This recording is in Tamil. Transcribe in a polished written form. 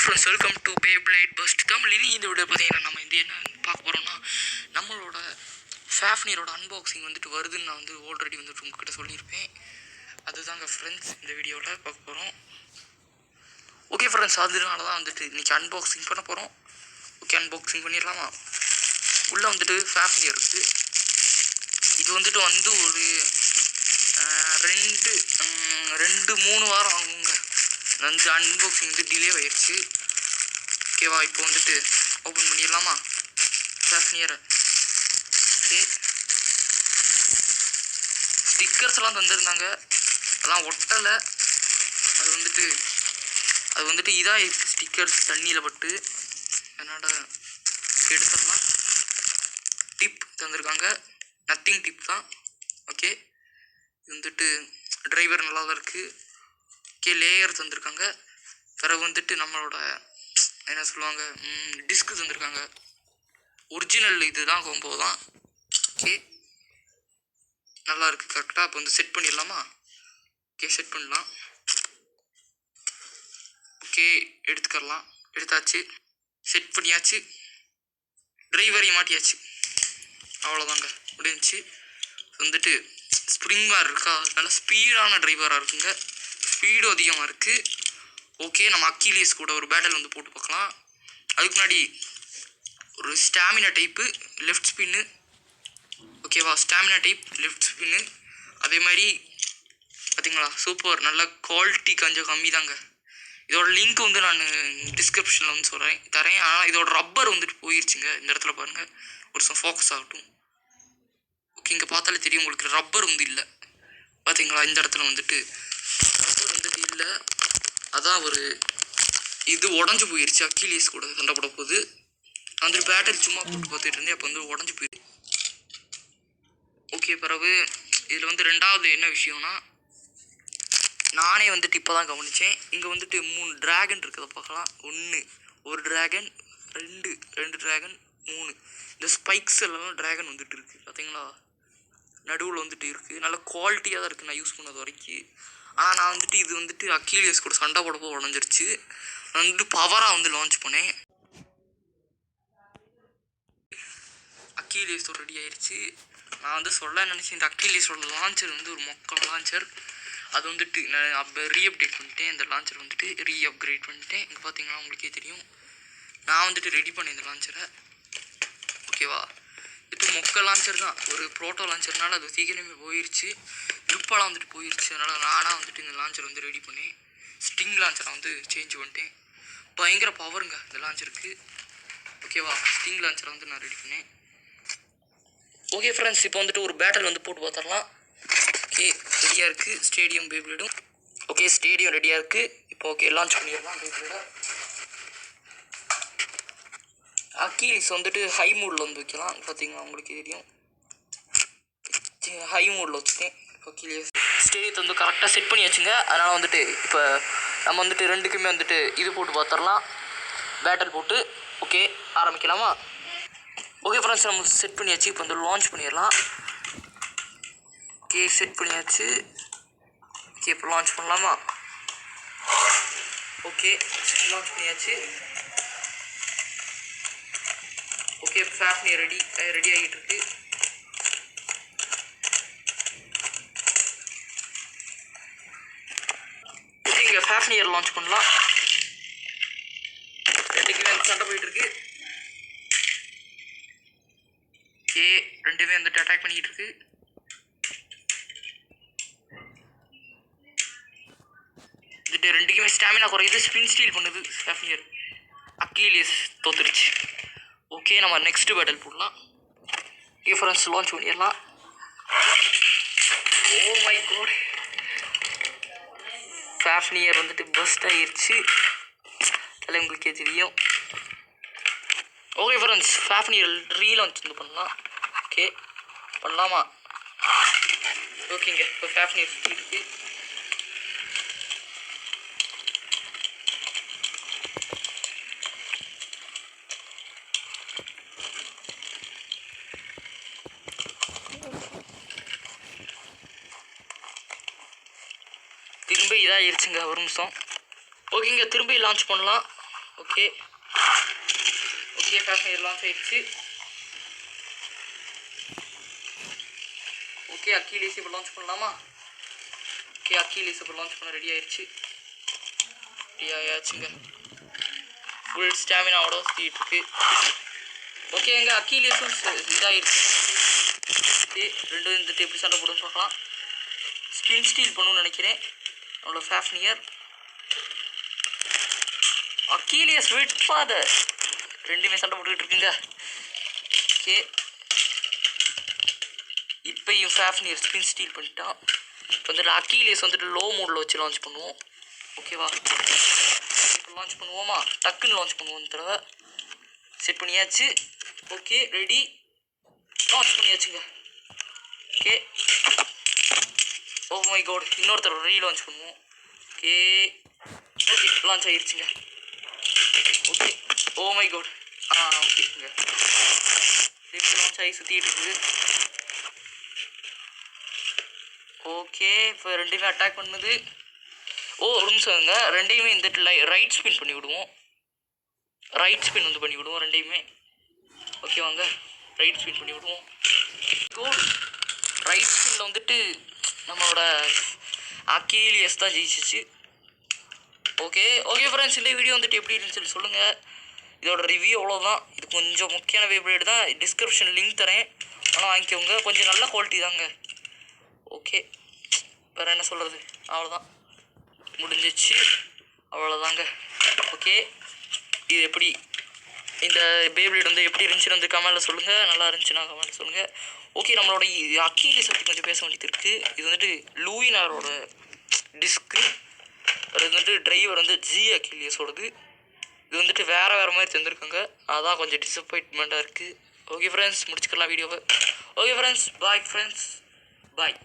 Friends, welcome to beyblade first Tamil. இனி இந்த வீடியோ பார்த்தீங்கன்னா நம்ம இது என்ன பார்க்க போகிறோம்னா, நம்மளோட fafnirோட அன்பாக்சிங் வந்துட்டு வருதுன்னு நான் வந்து ஆல்ரெடி வந்துட்டு உங்ககிட்ட சொல்லியிருப்பேன். அதுதாங்க ஃப்ரெண்ட்ஸ் இந்த வீடியோவில் பார்க்க போகிறோம். ஓகே ஃப்ரெண்ட்ஸ், அதனால தான் வந்துட்டு இன்றைக்கி அன்பாக்சிங் பண்ண போகிறோம். ஓகே, அன்பாக்சிங் பண்ணிடலாமா? உள்ளே வந்துட்டு fafnir இருக்குது. இது வந்துட்டு ஒரு 2-3 வாரம் ஆகுங்க. வந்து அன்பாக்சிங் வந்து டிலே ஆயிடுச்சு. ஓகேவா, இப்போ வந்துட்டு ஓப்பன் பண்ணிடலாமா fafnir-ஐ? ஓகே, ஸ்டிக்கர்ஸ்லாம் தந்துருந்தாங்க, அதெல்லாம் ஒட்டலை. அது வந்துட்டு இதாக ஸ்டிக்கர்ஸ் தண்ணியில் பட்டு, அதனால் எடுத்துடலாம். டிப் தந்திருக்காங்க, நத்திங் டிப் தான். ஓகே, இது வந்துட்டு டிரைவர் நல்லா தான் இருக்குது. ஓகே, லேயர் தந்திருக்காங்க. பிறகு வந்துட்டு நம்மளோட என்ன சொல்லுவாங்க, டிஸ்க்கு தந்திருக்காங்க. ஒரிஜினல் இதுதான் கோம்போ தான். ஓகே, நல்லா இருக்குது கரெக்டாக. இப்போ வந்து செட் பண்ணிடலாமா? ஓகே, செட் பண்ணலாம். ஓகே, எடுத்தாச்சு, செட் பண்ணியாச்சு, டிரைவரையும் மாட்டியாச்சு. அவ்வளோதாங்க, முடிஞ்சிச்சு. வந்துட்டு ஸ்ப்ரிங் பார் இருக்கா, நல்லா ஸ்பீடான டிரைவராக இருக்குங்க, ஸ்பீடும் அதிகமாக இருக்குது. ஓகே, நம்ம அக்கீலியஸ் கூட ஒரு பேட்டில் வந்து போட்டு பார்க்கலாம். அதுக்கு முன்னாடி ஒரு ஸ்டாமினா டைப்பு லெஃப்ட் ஸ்பின்னு. ஓகேவா, ஸ்டாமினா டைப் லெஃப்ட் ஸ்பின்னு. அதே மாதிரி பார்த்தீங்களா, சூப்பர், நல்ல குவாலிட்டி கொஞ்சம் கம்மி தாங்க. இதோட லிங்க் வந்து நான் டிஸ்கிரிப்ஷனில் வந்து தரேன். ஆனால் இதோட ரப்பர் வந்துட்டு போயிடுச்சுங்க. இந்த இடத்துல பாருங்கள், ஒரு ஃபோக்கஸ் ஆகட்டும். ஓகே, இங்கே பார்த்தாலே தெரியும் உங்களுக்கு, ரப்பர் வந்து இல்லை. பார்த்தீங்களா, இந்த இடத்துல வந்துட்டு ரப்பர் வந்துட்டு இல்லை. அதான் இது உடஞ்சி போயிடுச்சு. அக்கீலியஸ் கூட சண்டை போட போகுது. அந்த பேட்டரி சும்மா போட்டு பார்த்துட்டு இருந்தேன், அப்போ வந்து உடஞ்சி போயிடுச்சு. ஓகே, பிறகு இதில் வந்து ரெண்டாவது என்ன விஷயம்னா, நானே வந்துட்டு இப்போ தான் கவனித்தேன். இங்கே வந்துட்டு 3 ட்ராகன் இருக்கிறத பார்க்கலாம். ஒரு ட்ராகன், ரெண்டு ட்ராகன், 3 இந்த ஸ்பைக்ஸ் எல்லாம் ட்ராகன் வந்துட்டு இருக்குது. பார்த்தீங்களா, நடுவில் வந்துட்டு இருக்குது. நல்ல குவாலிட்டியாக தான் இருக்குது நான் யூஸ் பண்ணது வரைக்கும். ஆனால் நான் வந்துட்டு இது வந்துட்டு அக்கீலியஸ் கூட சண்டை போடப்போ உடஞ்சிருச்சு. நான் வந்துட்டு பவராக வந்து லான்ச் பண்ணேன். அக்கீலியஸோட ரெடி ஆயிடுச்சு. நான் வந்து சொல்ல நினச்சேன், இந்த அக்கீலியஸோட லான்ச்சர் வந்து ஒரு மொக்க லான்ச்சர். அது வந்துட்டு நான் ரீஅப்டேட் பண்ணிட்டேன். இந்த லான்ச்சர் வந்துட்டு ரீஅப்கிரேட் பண்ணிட்டேன். இங்கே பார்த்தீங்கன்னா உங்களுக்கே தெரியும், நான் வந்துட்டு ரெடி பண்ணேன் இந்த லான்ச்சரை. ஓகேவா, இது மொக்க லான்ச்சர் தான், ஒரு ப்ரோட்டோ லான்ச்சர்னால அது சீக்கிரமே போயிடுச்சு. ட்ரிப்பெல்லாம் வந்துட்டு போயிடுச்சு. அதனால் நானாக வந்துட்டு இந்த லான்ச்சர் வந்து ரெடி பண்ணேன். ஸ்டிங் லான்ச்சரை வந்து சேஞ்ச் பண்ணிட்டேன். பயங்கர பவருங்க இந்த லான்ச்சருக்கு. ஓகேவா, ஸ்டிங் லான்ச்சரை வந்து நான் ரெடி பண்ணேன். ஓகே ஃப்ரெண்ட்ஸ், இப்போ வந்துட்டு ஒரு பேட்டில் வந்து போட்டு பார்த்துடலாம். ஓகே, ரெடியாக இருக்குது ஸ்டேடியம் beyblade. ஓகே, ஸ்டேடியம் ரெடியாக இருக்குது. இப்போ ஓகே, லான்ச் பண்ணிடலாம் beyblade. அக்கீலிஸ் வந்துட்டு ஹை மூடில் வந்து வைக்கலாம். பார்த்தீங்கன்னா உங்களுக்கு தெரியும், ஹை மூடில் வச்சுட்டேன். அக்கீலிஸ் ஸ்டேடியத்தை வந்து கரெக்டாக செட் பண்ணி வச்சுங்க. அதனால் வந்துட்டு இப்போ நம்ம வந்துட்டு ரெண்டுக்குமே வந்துட்டு இது போட்டு பார்த்துடலாம், பேட்டில் போட்டு. ஓகே, ஆரம்பிக்கலாமா? ஓகே ஃப்ரெண்ட்ஸ், நம்ம செட் பண்ணியாச்சு. இப்போ வந்து லான்ச் பண்ணிடலாம். ஓகே, செட் பண்ணியாச்சு. ஓகே, இப்போ லான்ச் பண்ணலாமா? ஓகே, லான்ச் பண்ணியாச்சு. ஓகே, fafnir ரெடி ஆகிட்டு இருக்கு. ஓகே, இங்கே fafnir லான்ச் பண்ணலாம். ரெண்டுக்குமே வந்து சண்டை போயிட்டு இருக்கு. ஓகே, ரெண்டுமே வந்துட்டு அட்டாக் பண்ணிக்கிட்டு இருக்கு. வந்துட்டு ரெண்டுக்குமே ஸ்டாமினா குறையுது, ஸ்பின் ஸ்டீல் பண்ணுது fafnir. அக்கீலியஸ் தோத்துருச்சு. ஓகே, நம்ம நெக்ஸ்ட் பேட்டில் போடலாம். ஓகே ஃப்ரெண்ட்ஸ், லான்ச் பண்ணிடலாம். ஓ மை காட், fafnir வந்துட்டு பஸ்ட் ஆகிடுச்சு. அதில் உங்களுக்கே தெரியும். ஓகே ஃப்ரெண்ட்ஸ், fafnir ரீலான்ச் வந்து பண்ணலாம். ஓகே, பண்ணலாமா? ஓகேங்க, இப்போ fafnir இருக்குது. திரும்ப இதாகிடுச்சுங்க, ஒரு நிமிஷம். ஓகேங்க, திரும்பி லான்ச் பண்ணலாம். ஓகே ஓகே ஃபேஃப்னியர் லான்ச் ஆயிடுச்சு. ஓகே அக்கீலியஸ் இப்போ லான்ச் பண்ணலாமா? ஓகே அக்கீலியஸ் இப்போ லான்ச் பண்ண ரெடி ஆயிடுச்சு. ரெடி ஆயாச்சுங்க. ஃபுல் ஸ்டாமினாவோட சுற்றிட்டு இருக்கு. ஓகே எங்க அக்கீலியஸும் இதாகிடுச்சு. ஓகே ரெண்டும் இருந்துட்டு எப்படி சண்டை போடுன்னு பார்க்கலாம். ஸ்பின் ஸ்டீல் பண்ணணும்னு நினைக்கிறேன். அவ்வளோ ஃபேஃப்னியர் அக்கீலியஸ் விட் ஃபாதர் ரெண்டுமே சண்டை போட்டுக்கிட்டு இருக்குங்க. ஓகே இப்போயும் ஃபேஃப்னியர் ஸ்பின் ஸ்டீல் பண்ணிட்டான். இப்போ வந்துட்டு அக்கீலியஸ் வந்துட்டு லோ மோடில் வச்சு லான்ச் பண்ணுவோம். ஓகேவா? இப்போ லான்ச் பண்ணுவோமா? டக்குன்னு லான்ச் பண்ணுவோம். இந்த தடவை செட் பண்ணியாச்சு. ஓகே ரெடி லான்ச் பண்ணியாச்சுங்க. ஓகே ஓ மை காட் இன்னொரு தடவை ரீலான்ச் பண்ணுவோம். ஓகே ஓகே லான்ச் ஆகிடுச்சுங்க. ஓகே ஓ மை காட் ஓகேங்க திருப்பி லான்ச் ஆகி சுற்றிட்டு இருக்குது. ஓகே இப்போ ரெண்டுமே அட்டாக் பண்ணுது. ஒரு நிமிஷங்க ரெண்டையுமே இந்த ரைட் ஸ்பின் பண்ணி விடுவோம். ரைட் ஸ்பின் வந்து பண்ணி விடுவோம் ரெண்டையுமே. ஓகே வாங்க ரைட் ஸ்பின் பண்ணி விடுவோம். கோடு ரைட் ஸ்பின்னில் வந்துட்டு நம்மளோட அக்கீலியஸ் தான் ஜெயிச்சிச்சு. ஓகே ஓகே ஃப்ரெண்ட்ஸ் இந்த வீடியோ வந்துட்டு எப்படி இருந்துச்சுன்னு சொல்லுங்கள். இதோட ரிவ்யூ அவ்வளோதான். இது கொஞ்சம் முக்கியமான பeyblade தான். டிஸ்கிரிப்ஷன் லிங்க் தரேன், ஆனால் வாங்கிக்கோங்க. கொஞ்சம் நல்ல குவாலிட்டி தாங்க. ஓகே வேறு என்ன சொல்கிறது, அவ்வளோதான் முடிஞ்சிச்சு. அவ்வளோதாங்க. ஓகே இது எப்படி இந்த பeyblade வந்து எப்படி இருந்துச்சுன்னு வந்து கமெண்டில் சொல்லுங்கள். நல்லா இருந்துச்சுன்னா கமெண்டில் சொல்லுங்கள். ஓகே நம்மளோட அக்கீலியஸ் பற்றி கொஞ்சம் பேச வேண்டியது இருக்குது. இது வந்துட்டு லூயினாரோட டிஸ்க்கு. அது வந்துட்டு டிரைவர் வந்து ஜி அக்கீலியஸோடது. இது வந்துட்டு வேறு மாதிரி தந்துருக்காங்க. அதான் கொஞ்சம் டிசப்பாயின்மெண்ட்டாக இருக்குது. ஓகே ஃப்ரெண்ட்ஸ் முடிச்சுக்கலாம் வீடியோவை. Okay friends bye friends bye.